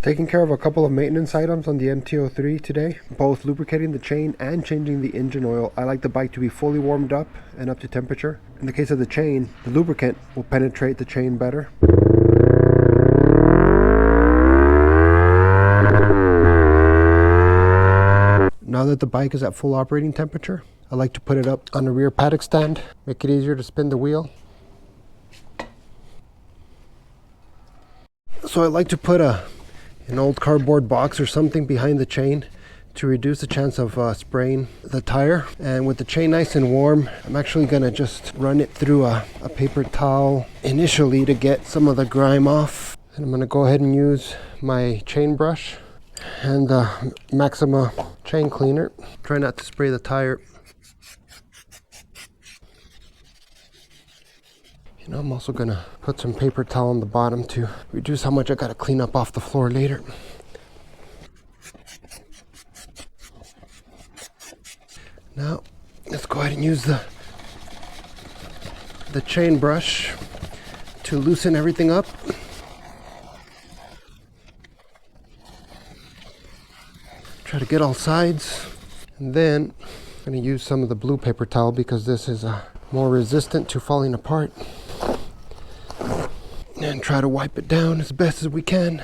Taking care of a couple of maintenance items on the MT-03 today, both lubricating the chain and changing the engine oil. I like the bike to be fully warmed up and up to temperature. In the case of the chain, the lubricant will penetrate the chain better. Now that the bike is at full operating temperature, I like to put it up on the rear paddock stand, make it easier to spin the wheel. So I like to put an old cardboard box or something behind the chain to reduce the chance of spraying the tire. And with the chain nice and warm, I'm actually going to just run it through a paper towel initially to get some of the grime off. And I'm going to go ahead and use my chain brush and the Maxima chain cleaner. Try not to spray the tire. And I'm also going to put some paper towel on the bottom to reduce how much I got to clean up off the floor later. Now, let's go ahead and use the chain brush to loosen everything up. Try to get all sides. And then I'm going to use some of the blue paper towel because this is more resistant to falling apart. And try to wipe it down as best as we can.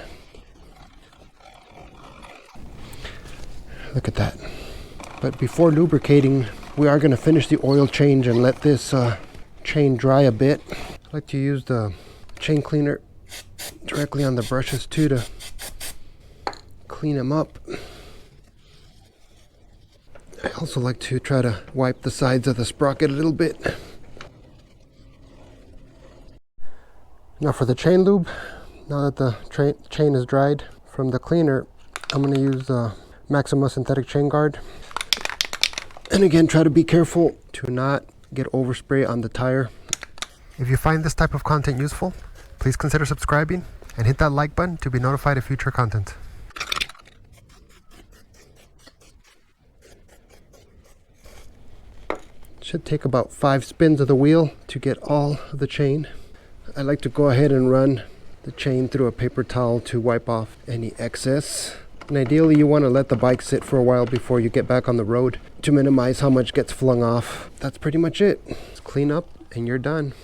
Look at that. But before lubricating, we are going to finish the oil change and let this chain dry a bit. I like to use the chain cleaner directly on the brushes too to clean them up. I also like to try to wipe the sides of the sprocket a little bit. Now for the chain lube, now that the chain is dried from the cleaner, I'm going to use the Maxima synthetic chain guard. And again, try to be careful to not get overspray on the tire. If you find this type of content useful, please consider subscribing and hit that like button to be notified of future content. It should take about 5 spins of the wheel to get all of the chain. I like to go ahead and run the chain through a paper towel to wipe off any excess. And ideally you want to let the bike sit for a while before you get back on the road to minimize how much gets flung off. That's pretty much it. Just clean up and you're done.